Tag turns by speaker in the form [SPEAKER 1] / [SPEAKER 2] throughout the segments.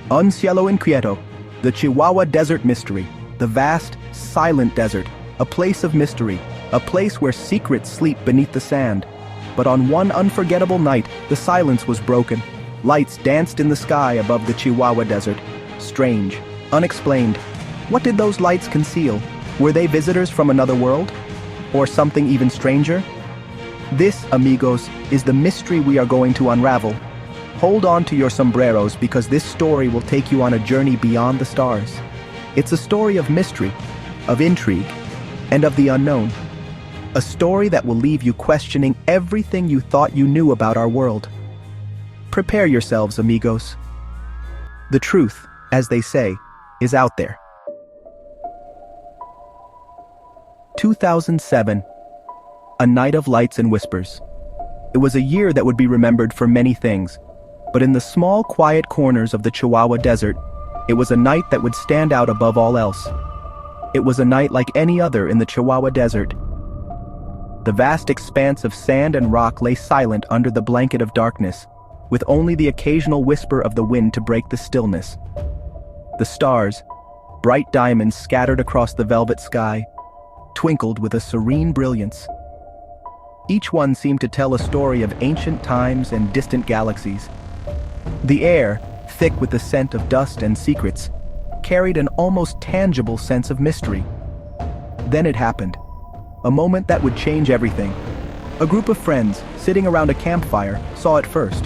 [SPEAKER 1] Un cielo inquieto, the Chihuahua Desert Mystery, the vast, silent desert, a place of mystery, a place where secrets sleep beneath the sand. But on one unforgettable night, the silence was broken. Lights danced in the sky above the Chihuahua Desert. Strange, unexplained. What did those lights conceal? Were they visitors from another world? Or something even stranger? This, amigos, is the mystery we are going to unravel. Hold on to your sombreros because this story will take you on a journey beyond the stars. It's a story of mystery, of intrigue, and of the unknown. A story that will leave you questioning everything you thought you knew about our world. Prepare yourselves, amigos. The truth, as they say, is out there. 2007. A night of lights and whispers. It was a year that would be remembered for many things, but in the small, quiet corners of the Chihuahua Desert, it was a night that would stand out above all else. It was a night like any other in the Chihuahua Desert. The vast expanse of sand and rock lay silent under the blanket of darkness, with only the occasional whisper of the wind to break the stillness. The stars, bright diamonds scattered across the velvet sky, twinkled with a serene brilliance. Each one seemed to tell a story of ancient times and distant galaxies. The air, thick with the scent of dust and secrets, carried an almost tangible sense of mystery. Then it happened. A moment that would change everything. A group of friends, sitting around a campfire, saw it first.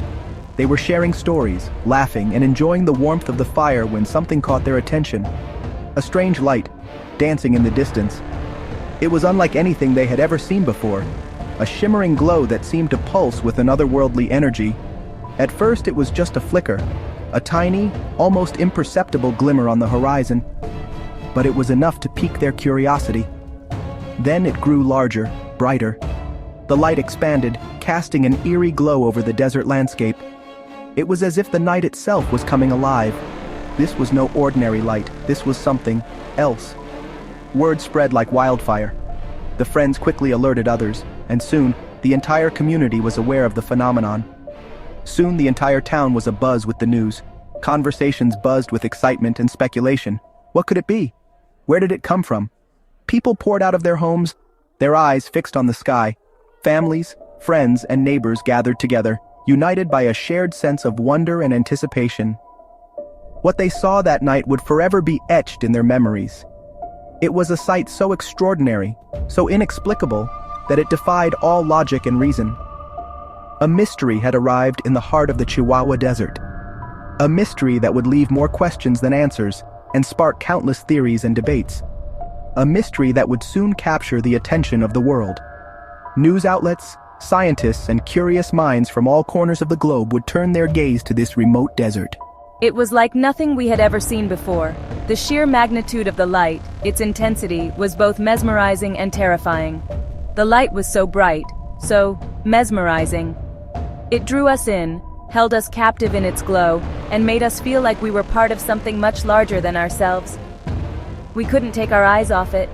[SPEAKER 1] They were sharing stories, laughing, and enjoying the warmth of the fire when something caught their attention. A strange light, dancing in the distance. It was unlike anything they had ever seen before. A shimmering glow that seemed to pulse with an otherworldly energy. At first it was just a flicker, a tiny, almost imperceptible glimmer on the horizon. But it was enough to pique their curiosity. Then it grew larger, brighter. The light expanded, casting an eerie glow over the desert landscape. It was as if the night itself was coming alive. This was no ordinary light, this was something else. Word spread like wildfire. The friends quickly alerted others, and soon, the entire community was aware of the phenomenon. Soon the entire town was abuzz with the news. Conversations buzzed with excitement and speculation. What could it be? Where did it come from? People poured out of their homes, their eyes fixed on the sky. Families, friends, and neighbors gathered together, united by a shared sense of wonder and anticipation. What they saw that night would forever be etched in their memories. It was a sight so extraordinary, so inexplicable, that it defied all logic and reason. A mystery had arrived in the heart of the Chihuahua Desert. A mystery that would leave more questions than answers and spark countless theories and debates. A mystery that would soon capture the attention of the world. News outlets, scientists, and curious minds from all corners of the globe would turn their gaze to this remote desert.
[SPEAKER 2] It was like nothing we had ever seen before. The sheer magnitude of the light, its intensity, was both mesmerizing and terrifying. The light was so bright, so mesmerizing. It drew us in, held us captive in its glow, and made us feel like we were part of something much larger than ourselves. We couldn't take our eyes off it.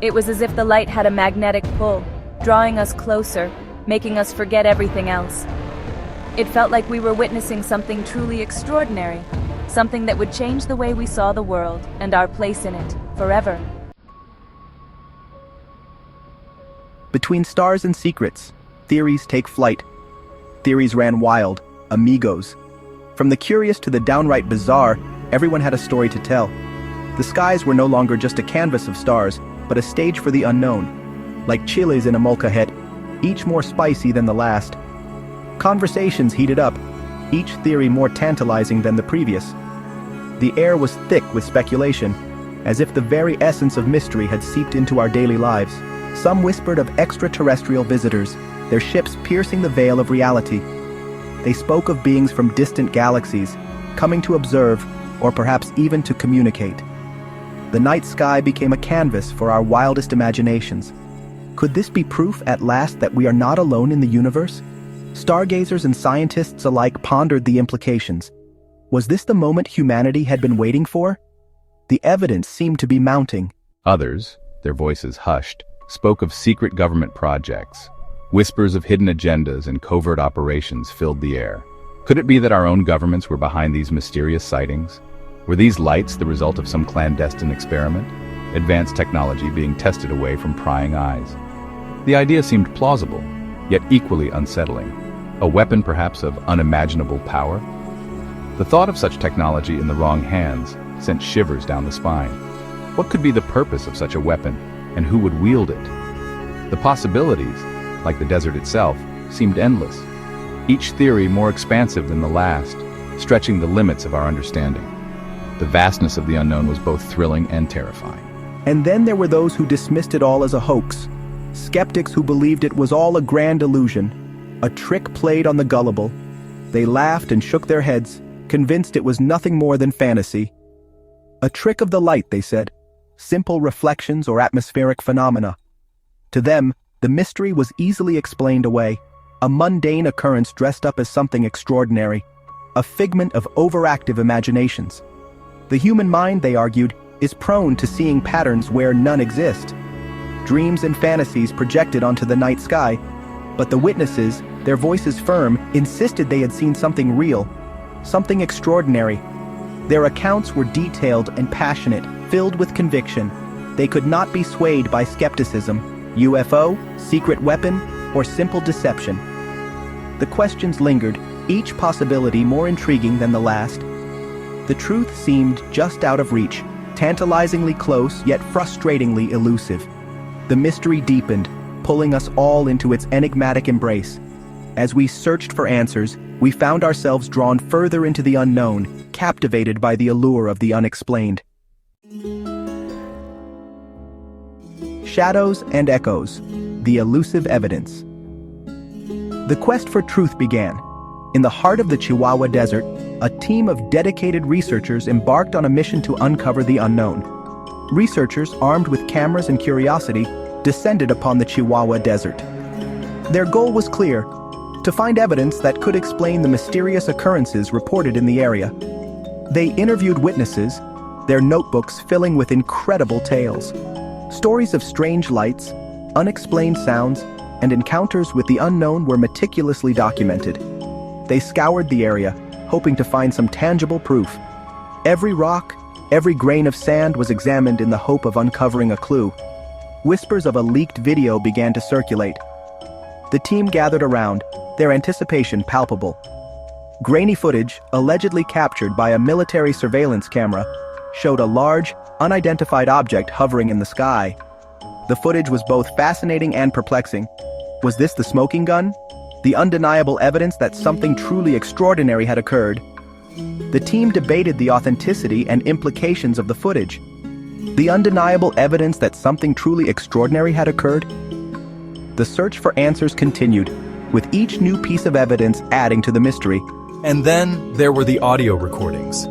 [SPEAKER 2] It was as if the light had a magnetic pull, drawing us closer, making us forget everything else. It felt like we were witnessing something truly extraordinary, something that would change the way we saw the world and our place in it, forever.
[SPEAKER 1] Between stars and secrets, theories take flight. Theories ran wild, amigos. From the curious to the downright bizarre, everyone had a story to tell. The skies were no longer just a canvas of stars, but a stage for the unknown. Like chilies in a molcajete, each more spicy than the last. Conversations heated up, each theory more tantalizing than the previous. The air was thick with speculation, as if the very essence of mystery had seeped into our daily lives. Some whispered of extraterrestrial visitors, their ships piercing the veil of reality. They spoke of beings from distant galaxies, coming to observe, or perhaps even to communicate. The night sky became a canvas for our wildest imaginations. Could this be proof at last that we are not alone in the universe? Stargazers and scientists alike pondered the implications. Was this the moment humanity had been waiting for? The evidence seemed to be mounting.
[SPEAKER 3] Others, their voices hushed, spoke of secret government projects. Whispers of hidden agendas and covert operations filled the air. Could it be that our own governments were behind these mysterious sightings? Were these lights the result of some clandestine experiment? Advanced technology being tested away from prying eyes. The idea seemed plausible, yet equally unsettling. A weapon perhaps of unimaginable power? The thought of such technology in the wrong hands sent shivers down the spine. What could be the purpose of such a weapon, and who would wield it? The possibilities, like the desert itself, seemed endless, each theory more expansive than the last, stretching the limits of our understanding. The vastness of the unknown was both thrilling and terrifying.
[SPEAKER 1] And then there were those who dismissed it all as a hoax, skeptics who believed it was all a grand illusion, a trick played on the gullible. They laughed and shook their heads, convinced it was nothing more than fantasy. A trick of the light, they said, simple reflections or atmospheric phenomena. To them, the mystery was easily explained away, a mundane occurrence dressed up as something extraordinary, a figment of overactive imaginations. The human mind, they argued, is prone to seeing patterns where none exist. Dreams and fantasies projected onto the night sky, but the witnesses, their voices firm, insisted they had seen something real, something extraordinary. Their accounts were detailed and passionate, filled with conviction. They could not be swayed by skepticism, UFO, secret weapon, or simple deception. The questions lingered, each possibility more intriguing than the last. The truth seemed just out of reach, tantalizingly close yet frustratingly elusive. The mystery deepened, pulling us all into its enigmatic embrace. As we searched for answers, we found ourselves drawn further into the unknown, captivated by the allure of the unexplained. Shadows and echoes, the elusive evidence. The quest for truth began. In the heart of the Chihuahua Desert, a team of dedicated researchers embarked on a mission to uncover the unknown. Researchers, armed with cameras and curiosity, descended upon the Chihuahua Desert. Their goal was clear: to find evidence that could explain the mysterious occurrences reported in the area. They interviewed witnesses, their notebooks filling with incredible tales. Stories of strange lights, unexplained sounds, and encounters with the unknown were meticulously documented. They scoured the area, hoping to find some tangible proof. Every rock, every grain of sand was examined in the hope of uncovering a clue. Whispers of a leaked video began to circulate. The team gathered around, their anticipation palpable. Grainy footage, allegedly captured by a military surveillance camera, showed a large, unidentified object hovering in the sky. The footage was both fascinating and perplexing. Was this the smoking gun? The undeniable evidence that something truly extraordinary had occurred? The team debated the authenticity and implications of the footage. The undeniable evidence that something truly extraordinary had occurred? The search for answers continued, with each new piece of evidence adding to the mystery.
[SPEAKER 4] And then there were the audio recordings.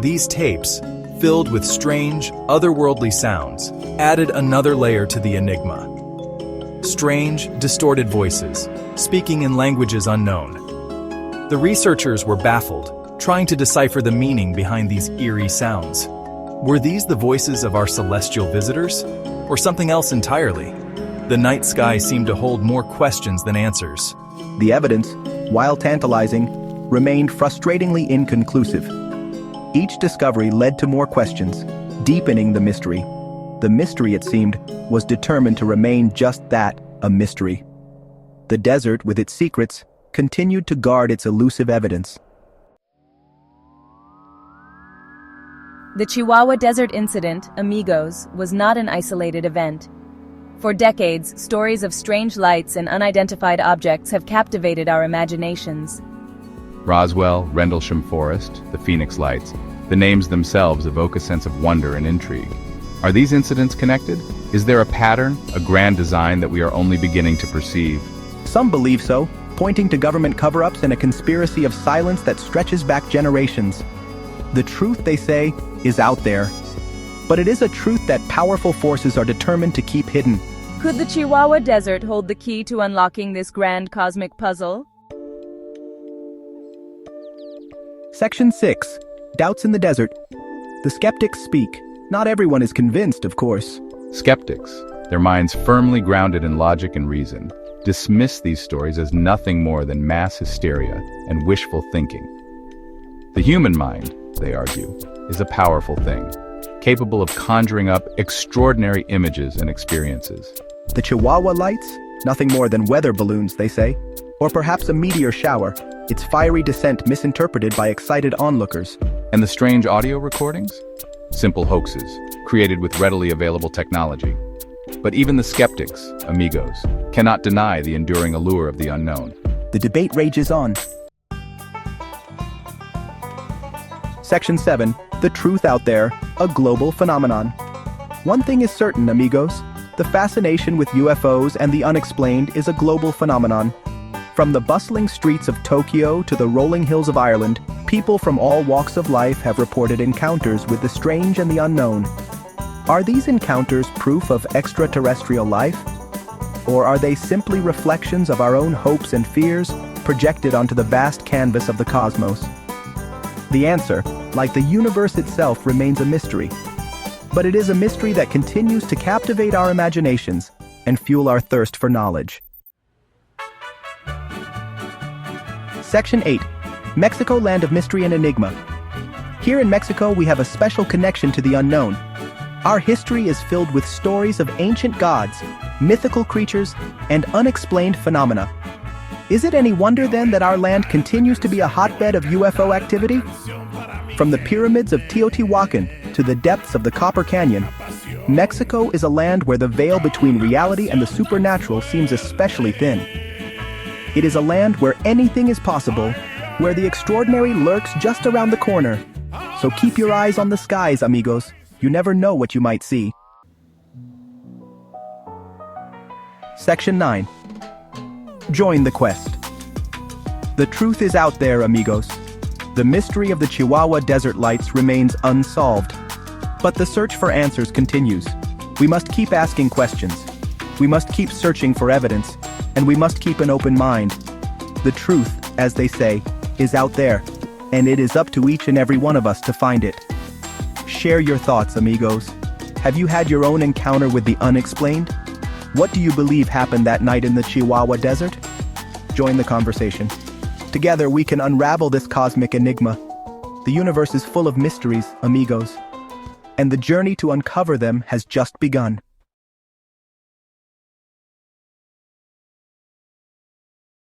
[SPEAKER 4] These tapes, filled with strange, otherworldly sounds, added another layer to the enigma. Strange, distorted voices, speaking in languages unknown. The researchers were baffled, trying to decipher the meaning behind these eerie sounds. Were these the voices of our celestial visitors, or something else entirely? The night sky seemed to hold more questions than answers.
[SPEAKER 1] The evidence, while tantalizing, remained frustratingly inconclusive. Each discovery led to more questions, deepening the mystery. The mystery, it seemed, was determined to remain just that, a mystery. The desert, with its secrets, continued to guard its elusive evidence.
[SPEAKER 2] The Chihuahua Desert incident, amigos, was not an isolated event. For decades, stories of strange lights and unidentified objects have captivated our imaginations.
[SPEAKER 3] Roswell, Rendlesham Forest, the Phoenix Lights, the names themselves evoke a sense of wonder and intrigue. Are these incidents connected? Is there a pattern, a grand design that we are only beginning to perceive?
[SPEAKER 1] Some believe so, pointing to government cover-ups and a conspiracy of silence that stretches back generations. The truth, they say, is out there. But it is a truth that powerful forces are determined to keep hidden.
[SPEAKER 2] Could the Chihuahua Desert hold the key to unlocking this grand cosmic puzzle?
[SPEAKER 1] Section 6. Doubts in the Desert. The skeptics speak. Not everyone is convinced, of course.
[SPEAKER 3] Skeptics, their minds firmly grounded in logic and reason, dismiss these stories as nothing more than mass hysteria and wishful thinking. The human mind, they argue, is a powerful thing, capable of conjuring up extraordinary images and experiences.
[SPEAKER 1] The Chihuahua lights? Nothing more than weather balloons, they say. Or perhaps a meteor shower, its fiery descent misinterpreted by excited onlookers.
[SPEAKER 3] And the strange audio recordings? Simple hoaxes, created with readily available technology. But even the skeptics, amigos, cannot deny the enduring allure of the unknown.
[SPEAKER 1] The debate rages on. Section 7. The truth out there, a global phenomenon. One thing is certain, amigos. The fascination with UFOs and the unexplained is a global phenomenon. From the bustling streets of Tokyo to the rolling hills of Ireland, people from all walks of life have reported encounters with the strange and the unknown. Are these encounters proof of extraterrestrial life? Or are they simply reflections of our own hopes and fears projected onto the vast canvas of the cosmos? The answer, like the universe itself, remains a mystery. But it is a mystery that continues to captivate our imaginations and fuel our thirst for knowledge. Section 8. Mexico, land of mystery and enigma. Here in Mexico, we have a special connection to the unknown. Our history is filled with stories of ancient gods, mythical creatures, and unexplained phenomena. Is it any wonder then that our land continues to be a hotbed of UFO activity? From the pyramids of Teotihuacan to the depths of the Copper Canyon, Mexico is a land where the veil between reality and the supernatural seems especially thin. It is a land where anything is possible, where the extraordinary lurks just around the corner. So keep your eyes on the skies, amigos. You never know what you might see. Section 9. Join the quest. The truth is out there, amigos. The mystery of the Chihuahua desert lights remains unsolved. But the search for answers continues. We must keep asking questions. We must keep searching for evidence. And we must keep an open mind. The truth, as they say, is out there. And it is up to each and every one of us to find it. Share your thoughts, amigos. Have you had your own encounter with the unexplained? What do you believe happened that night in the Chihuahua desert? Join the conversation. Together we can unravel this cosmic enigma. The universe is full of mysteries, amigos. And the journey to uncover them has just begun.